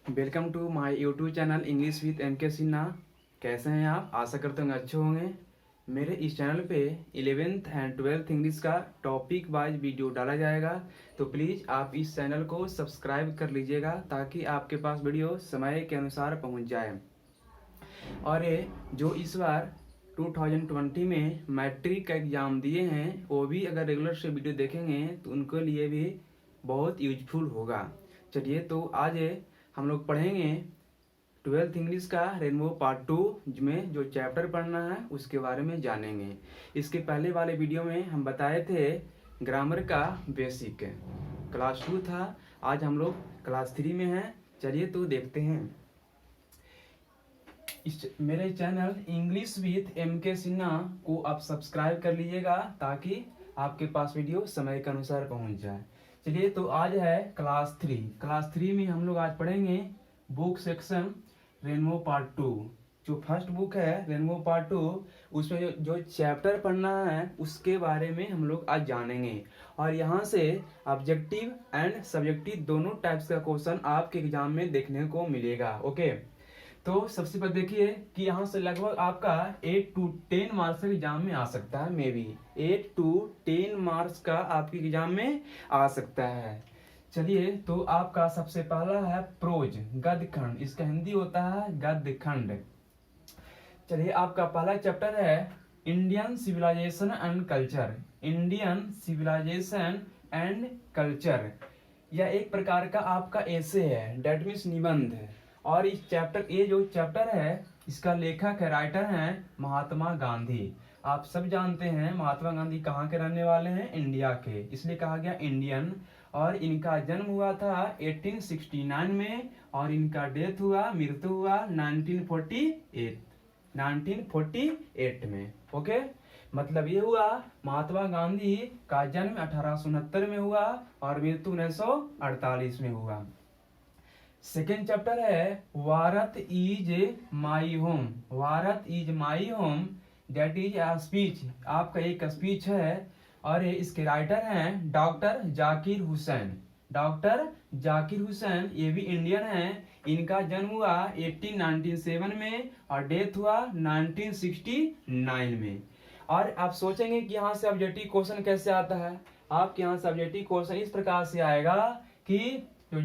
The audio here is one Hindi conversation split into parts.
Welcome to my YouTube channel English with M K Sinha. कैसे हैं आप? आशा करते होंगे अच्छे होंगे। मेरे इस चैनल पे 11th एंड 12th इंग्लिश का टॉपिक वाइज वीडियो डाला जाएगा, तो प्लीज़ आप इस चैनल को सब्सक्राइब कर लीजिएगा ताकि आपके पास वीडियो समय के अनुसार पहुंच जाए। और ये जो इस बार 2020 में मैट्रिक का एग्ज़ाम दिए हैं, वो भी अगर रेगुलर से वीडियो देखेंगे तो उनके लिए भी बहुत यूजफुल होगा। चलिए, तो आज हम लोग पढ़ेंगे 12th इंग्लिश का रेनबो पार्ट 2 में जो चैप्टर पढ़ना है उसके बारे में जानेंगे। इसके पहले वाले वीडियो में हम बताए थे ग्रामर का बेसिक, क्लास 2 था। आज हम लोग क्लास 3 में हैं। चलिए तो देखते हैं। इस मेरे channel English with M K Sinha को आप सब्सक्राइब कर लीजिएगा ताकि आपके पास वीडियो समय के अनुसार पहुंच जाए। चलिए, तो आज है क्लास 3 में हम लोग आज पढ़ेंगे बुक सेक्शन रेनबो पार्ट 2। जो फर्स्ट बुक है रेनबो पार्ट 2, उसमें जो चैप्टर पढ़ना है उसके बारे में हम लोग आज जानेंगे। और यहाँ से ऑब्जेक्टिव एंड सब्जेक्टिव दोनों टाइप्स का क्वेश्चन आपके एग्जाम में देखने को मिलेगा। ओके, तो सबसे पहले देखिए कि यहाँ से लगभग आपका 8 to 10 मार्क्स का एग्जाम में आ सकता है। मे बी 8 to 10 मार्क्स का आपके एग्जाम में आ सकता है। चलिए, तो आपका सबसे पहला है प्रोज, गद्य खंड। इसका हिंदी होता है गद्य खंड। चलिए, आपका पहला चैप्टर है Indian civilization and culture. Indian civilization and culture, यह एक प्रकार का आपका एसे है, डेट मीन्स निबंध है। और इस चैप्टर, ये जो चैप्टर है इसका लेखक है, राइटर हैं महात्मा गांधी। आप सब जानते हैं महात्मा गांधी कहाँ के रहने वाले हैं? इंडिया के, इसलिए कहा गया इंडियन। और इनका जन्म हुआ था 1869 में और इनका डेथ हुआ, मृत्यु हुआ 1948 में। ओके, मतलब ये हुआ महात्मा गांधी का जन्म 1869 में हुआ और मृत्यु 1948 में हुआ। सेकेंड चैप्टर है Bharat is my home. Bharat is my home, that is a speech. आपका एक स्पीच है और इसके राइटर हैं डॉक्टर जाकिर हुसैन। डॉक्टर जाकिर हुसैन ये भी इंडियन हैं। इनका जन्म हुआ 1897 में और डेथ हुआ 1969 में। और आप सोचेंगे कि यहाँ से ऑब्जेक्टिव क्वेश्चन कैसे आता है? आपके यहाँ से ऑब्जेक्टिव क्वेश्चन इस प्रकार से आएगा कि जो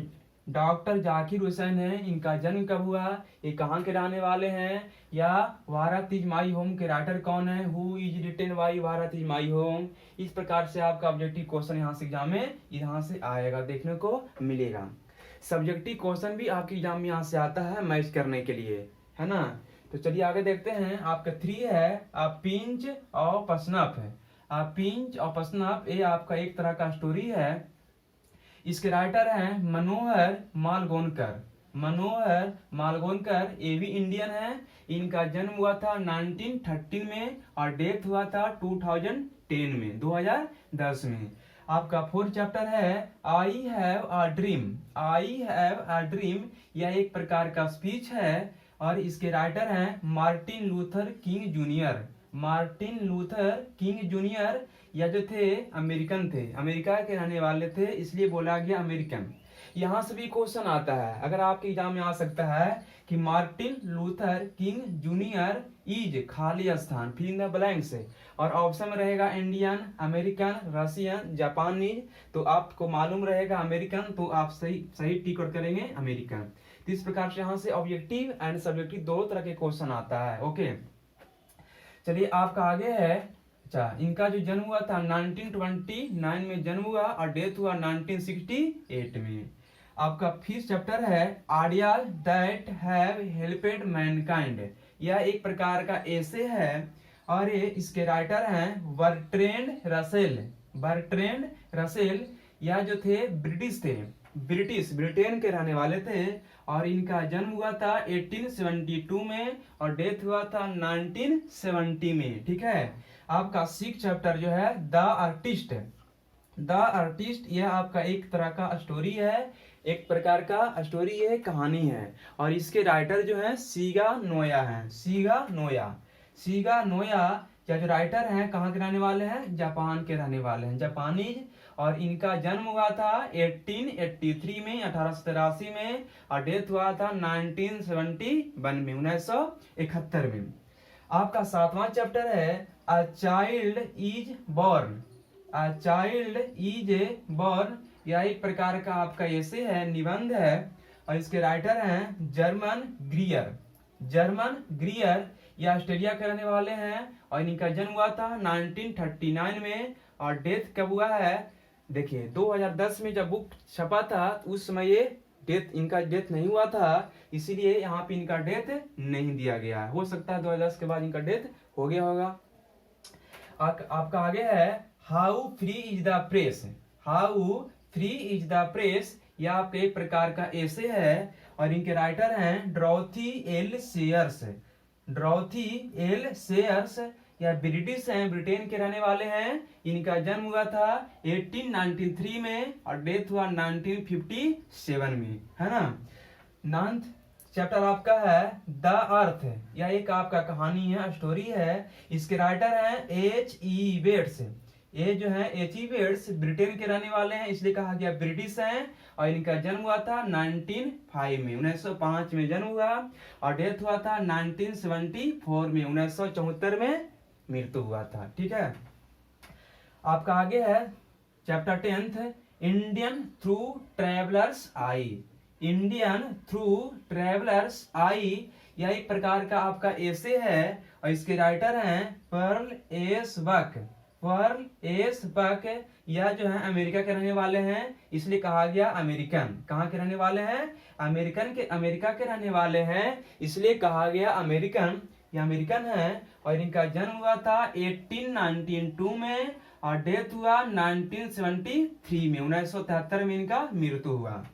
डॉक्टर जाकिर हुसैन है, इनका जन्म कब हुआ, ये कहाँ के रहने वाले हैं, या भारत इज माई होम के राइटर कौन है, who is written by Bharat is my home. इस प्रकार से आपका ऑब्जेक्टिव क्वेश्चन यहाँ से एग्जाम में यहाँ से आएगा, देखने को मिलेगा। सब्जेक्टिव क्वेश्चन भी आपके एग्जाम में यहाँ से आता है मैच करने के लिए, है ना। तो चलिए आगे देखते हैं। आपका 3 है पिंच और पसनफ है। पिंच और पसनफ ये आपका एक तरह का स्टोरी है। इसके राइटर हैं मनोहर मालगोनकर। मनोहर मालगोनकर ये भी इंडियन है। इनका जन्म हुआ था 1913 में और डेथ हुआ था 2010 में, 2010 में। आपका 4th चैप्टर है I have a dream. I have a dream, यह एक प्रकार का स्पीच है और इसके राइटर हैं Martin Luther king junior. Martin Luther king junior या जो थे अमेरिकन थे, अमेरिका के रहने वाले थे, इसलिए बोला गया अमेरिकन। यहाँ से भी क्वेश्चन आता है, अगर आपके एग्जाम में आ सकता है कि Martin Luther king junior is खाली स्थान फिल इन द ब्लैंक्स है, और ऑप्शन में रहेगा इंडियन, अमेरिकन, रशियन, जापानीज। तो आपको मालूम रहेगा अमेरिकन, तो आप सही टिक आउट करेंगे अमेरिकन। तो इस प्रकार से यहाँ से ऑब्जेक्टिव एंड सब्जेक्टिव दोनों तरह के क्वेश्चन आता है। ओके, चलिए आपका आगे है। अच्छा, इनका जो जन्म हुआ था 1929 में जन्म हुआ और डेथ हुआ 1968 में। आपका 5th चैप्टर है आइडियाज दैट हैव हेल्पेड मैनकाइंड। यह एक प्रकार का एसे है और ये इसके राइटर हैं बर्ट्रैंड रसेल। बर्ट्रैंड रसेल यह जो थे ब्रिटिश थे, ब्रिटेन के रहने वाले थे और इनका जन्म हुआ था 1872 में और डेथ हुआ था 1970 में। ठीक है, आपका 6th चैप्टर जो है द आर्टिस्ट। द आर्टिस्ट यह आपका एक तरह का स्टोरी है, एक प्रकार का स्टोरी है, कहानी है। और इसके राइटर जो है सीगा नोया है। सीगा नोया, सीगा नोया या जो राइटर हैं कहाँ के रहने वाले हैं? जापान के रहने वाले हैं, जापानीज। और इनका जन्म हुआ था 1883 में, 1883 में, और डेथ हुआ था 1971 में, 1971 में। आपका 7वां चैप्टर है a child is born. A child is born, यह एक प्रकार का आपका ऐसे है, निबंध है, और इसके राइटर हैं जर्मन ग्रियर। जर्मन ग्रियर ये ऑस्ट्रेलिया के रहने वाले हैं, और इनका जन्म हुआ था 1939 में, और डेथ कब हुआ है, देखिए 2010 में जब बुक छपा था उस समय ये इनका डेथ नहीं हुआ था, इसीलिए यहाँ पे इनका डेथ नहीं दिया गया है। हो सकता है 2010 के बाद इनका डेथ हो गया होगा। आपका आगे है how free is the press. How free is the press, यह आपके एक प्रकार का ऐसे है, और इनके राइटर हैं ड्रॉथी एल सेयर्स। ड्रॉथी एल सेयर्स या ब्रिटिश हैं, ब्रिटेन के रहने वाले हैं। इनका जन्म हुआ था 1893 में, और डेथ हुआ 1957 में, है ना। 9th चैप्टर आपका है द अर्थ। यह एक आपका कहानी है, स्टोरी है। इसके राइटर हैं H.E. वेट्स। ये जो है H.E. वेट्स ब्रिटेन के रहने वाले हैं, इसलिए कहा गया ब्रिटिश हैं, और इनका जन्म हुआ था 1905 में, 1905 में जन्म हुआ, और डेथ हुआ था 1974 में, 1974 में मृत्यु हुआ था। ठीक है। आपका आगे है chapter 10th Indian through travellers eye. Indian through travellers eye, यह एक प्रकार का आपका ऐसे है, और इसके राइटर हैं Pearl S Buck. Pearl S Buck यह जो है अमेरिका के रहने वाले हैं, इसलिए कहा गया अमेरिकन। कहाँ के रहने वाले हैं, अमेरिका के रहने वाले हैं, इसलिए कहा गया अमेरिकन। ये अमेरिकन है, और इनका जन्म हुआ था 1892 में, और डेथ हुआ 1973 में, 1973 में इनका मृत्यु हुआ।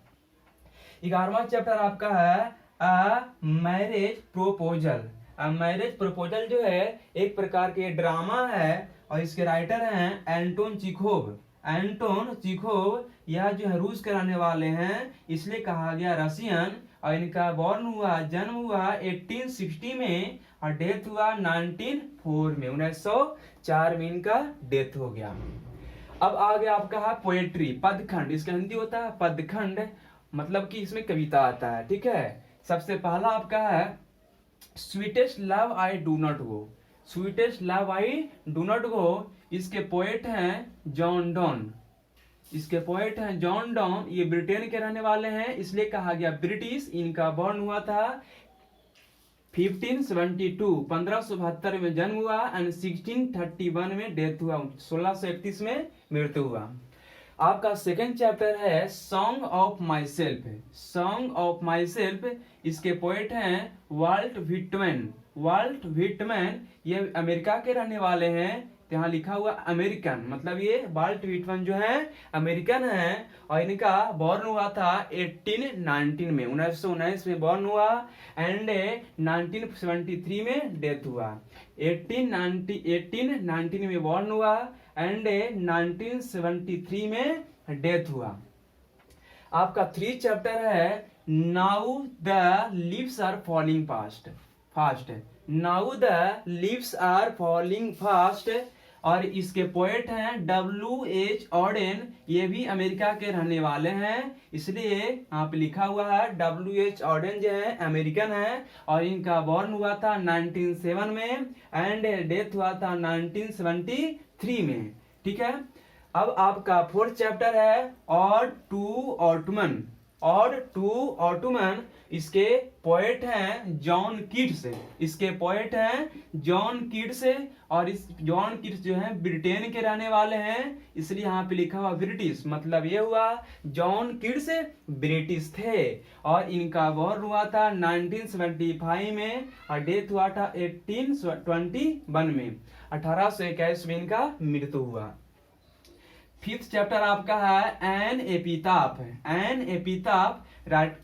11वां चैप्टर आपका है a marriage proposal. A marriage proposal जो है एक प्रकार के ड्रामा है, और इसके राइटर हैं एंटोन चिखोव। एंटोन चिखोव यह जो है रूस के रहने वाले हैं, इसलिए कहा गया रशियन, और इनका जन्म हुआ 1860 में, और डेथ हुआ 1904 में, 1904 में इनका डेथ हो गया। अब आगे आपका है पोएट्री, पदखंड। इसका हिंदी होता है पदखंड, मतलब कि इसमें कविता आता है। ठीक है। सबसे पहला आपका है sweetest love I do not go. Sweetest love I do not go, इसके पोएट हैं जॉन डॉन। इसके पोएट हैं जॉन डॉन, ये ब्रिटेन के रहने वाले हैं, इसलिए कहा गया ब्रिटिश। इनका बॉर्न हुआ था 1572, 1572 में जन्म हुआ, एंड 1631 में डेथ हुआ, 1631 में मृत्यु हुआ। आपका सेकंड चैप्टर है song of my self. Song of my self, इसके पोएट हैं वाल्ट व्हिटमैन। वाल्ट व्हिटमैन ये अमेरिका के रहने वाले हैं, यहाँ लिखा हुआ अमेरिकन, मतलब ये वाल्ट व्हिटमैन जो है अमेरिकन है, और इनका बॉर्न हुआ था 1819 में, 1919 में बॉर्न हुआ, एंड 1973 में डेथ हुआ। 1819 में बॉर्न हुआ, एंड 1973 में डेथ हुआ। आपका 3 चैप्टर है now the leaves are falling fast. Now the leaves are falling fast, और इसके पोएट हैं W.H. ऑडेन। ये भी अमेरिका के रहने वाले हैं, इसलिए यहाँ पे लिखा हुआ है W.H. ऑडेन जो है अमेरिकन है, और इनका बॉर्न हुआ था 1907 में, एंड डेथ हुआ था 1973 में। ठीक है। अब आपका 4th चैप्टर है ode to autumn. Ode to autumn, इसके पोएट हैं जॉन कीट्स। इसके पोएट हैं जॉन कीट्स, और इस जॉन कीट्स जो है ब्रिटेन के रहने वाले हैं, इसलिए यहाँ पे लिखा हुआ ब्रिटिश, मतलब ये हुआ जॉन कीट्स ब्रिटिश थे, और इनका बॉर्न हुआ था 1975 में, और डेथ हुआ था 1821 में, 1821 में इनका मृत्यु हुआ। 5th चैप्टर आपका है एन एपिताफ। एन एपिताफ,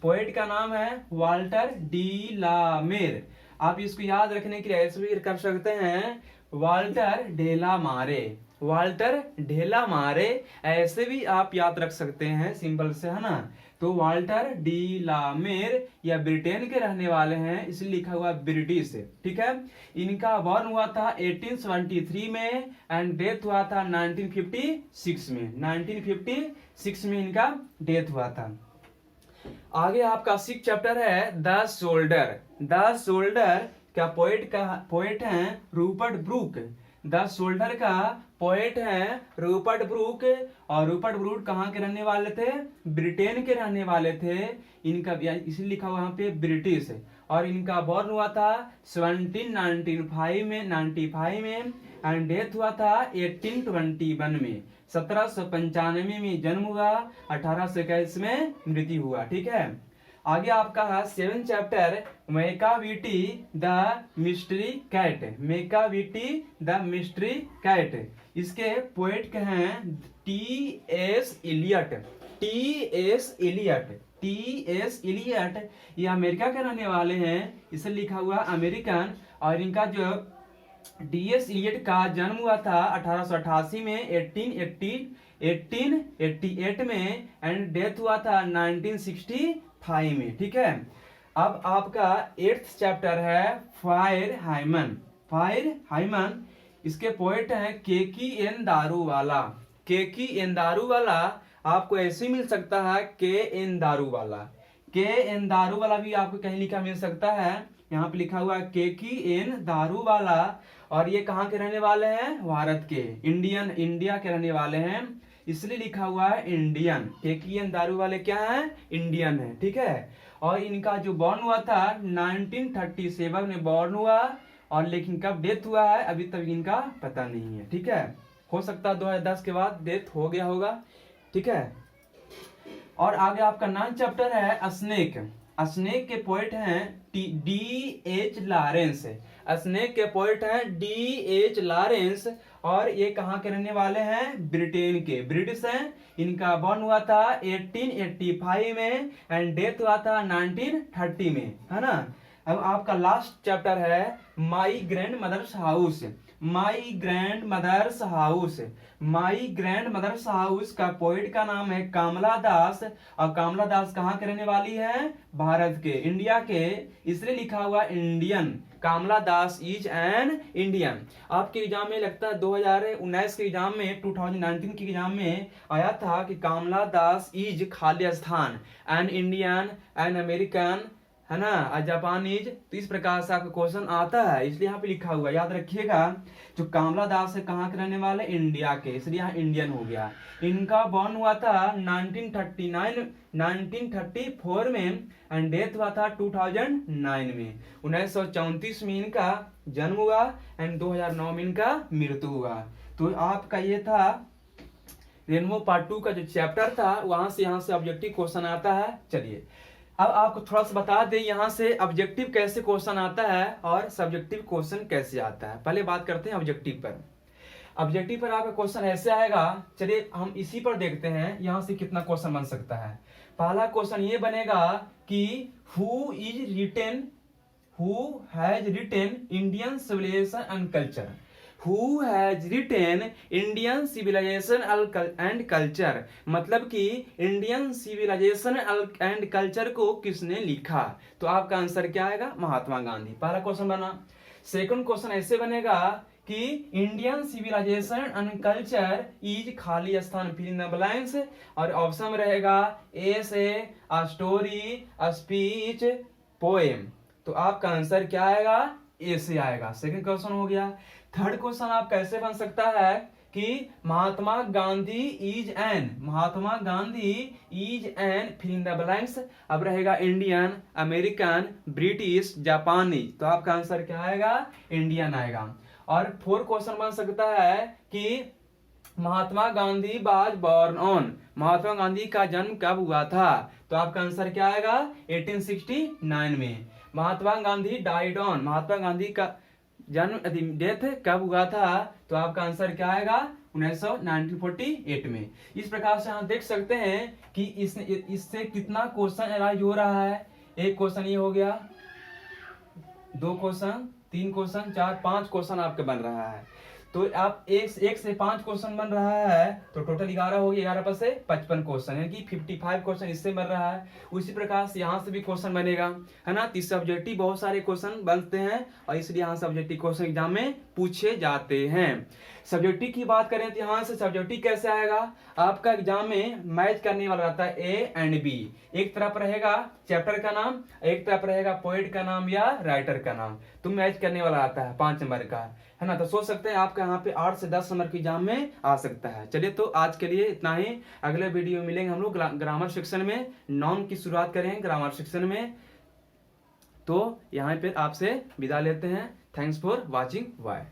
पोएट का नाम है वाल्टर डी ला मेर। आप इसको याद रखने के लिए ऐसे भी कर सकते हैं वाल्टर ढेला मारे। वाल्टर ढेला मारे ऐसे भी आप याद रख सकते हैं, सिंपल से, है ना। तो वाल्टर डी ला मेर या ब्रिटेन के रहने वाले हैं, इसलिए लिखा हुआ ब्रिटिश, ठीक है। इनका बॉर्न हुआ था 1873 में एंड डेथ हुआ था 1956 में। 1956 में इनका डेथ हुआ था। आगे आपका 6 चैप्टर है द सोल्डर। द सोल्डर का पोएट है रूपर्ट ब्रूक। द सोल्डर का पोएट है रूपर्ट ब्रूक। और रूपर्ट ब्रूक कहाँ के रहने वाले थे? ब्रिटेन के रहने वाले थे। इनका इसलिए लिखा हुआ यहाँ पे ब्रिटिश। और इनका बॉर्न हुआ था 1795 में एंड डेथ हुआ था 1821 में। 1795 में जन्म हुआ, 1821 में मृत्यु हुआ, ठीक है। आगे आपका है 7 chapter Macavity the mystery cat. Macavity the mystery cat. इसके पोएट के हैं T S. Eliot. T S. Eliot. T S. Eliot ये अमेरिका के रहने वाले हैं, इसे लिखा हुआ अमेरिकन। और इनका जो टी.एस. इलियट का जन्म हुआ था 1888 में, 1888 में एंड डेथ हुआ था 1965 में, ठीक है। अब आपका 8th चैप्टर है फायर हाइमन। फायर हाइमन इसके पोएट हैं केकी एन दारूवाला। केकी एन दारूवाला आपको ऐसे मिल सकता है के एन दारूवाला। के एन दारूवाला भी आपको कहीं लिखा मिल सकता है, यहाँ पे लिखा हुआ है केकी एन दारूवाला। और ये कहाँ के रहने वाले हैं? भारत के, इंडिया के रहने वाले हैं, इसलिए लिखा हुआ है इंडियन। केकी एन दारूवाले क्या है? इंडियन है, ठीक है। और इनका जो बॉर्न हुआ था 1937 में बॉर्न हुआ, और लेकिन कब डेथ हुआ है अभी तक इनका पता नहीं है, ठीक है। हो सकता है 2010 के बाद डेथ हो गया होगा, ठीक है। और आगे आपका 9 चैप्टर है स्नेक। स्नेक के पोएट हैं डी.एच. लॉरेंस। स्नेक के पोएट हैं डी.एच. लॉरेंस। और ये कहाँ के रहने वाले हैं? ब्रिटेन के, ब्रिटिश हैं। इनका बॉर्न हुआ था 1885 में एंड डेथ हुआ था 1930 में, है ना। अब आपका लास्ट चैप्टर है my grandmother's house. My grandmother's house. My grandmother's house का पोएट का नाम है कमला दास। और कमला दास कहाँ के रहने वाली है? भारत के, इंडिया के, इसलिए लिखा हुआ Indian. Kamala Das is an Indian. आपके एग्जाम में लगता है 2019 के एग्जाम में, 2019 के एग्जाम में आया था कि Kamala Das is Khalistan, an Indian, an American, है ना, जापानीज। तो इस प्रकार से आपका क्वेश्चन आता है, इसलिए यहाँ पे लिखा हुआ, याद रखिएगा। जो कमला दास है कहाँ के रहने वाले? इंडिया के, इसलिए यहाँ इंडियन हो गया। इनका बॉर्न हुआ था 1934 में एंड डेथ हुआ था 2009 में। 1934 में इनका जन्म हुआ एंड 2009 में इनका मृत्यु हुआ। तो आपका ये था रेनबो पार्ट 2 का जो चैप्टर था, वहां से यहाँ से ऑब्जेक्टिव क्वेश्चन आता है। चलिए अब आपको थोड़ा सा बता दें यहाँ से ऑब्जेक्टिव कैसे क्वेश्चन आता है और सब्जेक्टिव क्वेश्चन कैसे आता है। पहले बात करते हैं ऑब्जेक्टिव पर। ऑब्जेक्टिव पर आपका क्वेश्चन ऐसे आएगा, चलिए हम इसी पर देखते हैं यहाँ से कितना क्वेश्चन बन सकता है। पहला क्वेश्चन ये बनेगा कि who has written Indian civilization and culture. Who has written Indian civilization and culture, मतलब कि इंडियन सिविलाइजेशन एंड कल्चर को किसने लिखा? तो आपका आंसर क्या आएगा? महात्मा गांधी। पहला क्वेश्चन बना। सेकंड क्वेश्चन ऐसे बनेगा कि Indian civilization and culture is खाली स्थान फिल इन द ब्लैंक्स, और ऑप्शन में रहेगा essay, a story, a speech, poem. तो आपका आंसर क्या आएगा? ए से आएगा। सेकंड क्वेश्चन हो गया। थर्ड क्वेश्चन आप कैसे बन सकता है कि Mahatma Gandhi is an fill in the blanks. अब रहेगा इंडियन, अमेरिकन, ब्रिटिश, जापानीज। तो आपका आंसर क्या आएगा? इंडियन आएगा। और फोर्थ क्वेश्चन बन सकता है कि Mahatma Gandhi was born on, Mahatma Gandhi का जन्म कब हुआ था? तो आपका आंसर क्या आएगा? 1869 में। महात्मा गांधी डाइड ऑन, महात्मा गांधी का जन्म डेथ कब हुआ था? तो आपका आंसर क्या आएगा? 1948 में। इस प्रकार से हम देख सकते हैं कि इससे कितना क्वेश्चन एराइज हो रहा है। एक क्वेश्चन ये हो गया, 2 क्वेश्चन, 3 क्वेश्चन, 4, 5 क्वेश्चन आपके बन रहा है। तो आप एक से 5 क्वेश्चन बन रहा है तो टोटल 11 हो गया, 11 पर से 55 क्वेश्चन, यानी कि 55 क्वेश्चन इससे बन रहा है। उसी प्रकार से यहाँ से भी क्वेश्चन बनेगा, है ना। तो सब्जेक्टिव बहुत सारे क्वेश्चन बनते हैं और इसलिए यहाँ सब्जेक्टिव क्वेश्चन एग्जाम में पूछे जाते हैं। सब्जेक्टिव की बात करें तो यहाँ से सब्जेक्टिव कैसे आएगा, आपका एग्जाम में मैच करने वाला रहता है ए एंड बी। एक तरफ रहेगा चैप्टर का नाम, एक तरफ रहेगा पोएट का नाम या राइटर का नाम, तो मैच करने वाला आता है 5 नंबर का, है ना। तो सोच सकते हैं आपका यहाँ पे 8 से 10 नंबर की एग्जाम में आ सकता है। चलिए तो आज के लिए इतना ही, अगले वीडियो में मिलेंगे हम लोग ग्रामर सेक्शन में, नाउन की शुरुआत करेंगे ग्रामर सेक्शन में। तो यहाँ पे आपसे विदा लेते हैं। Thanks for watching, bye.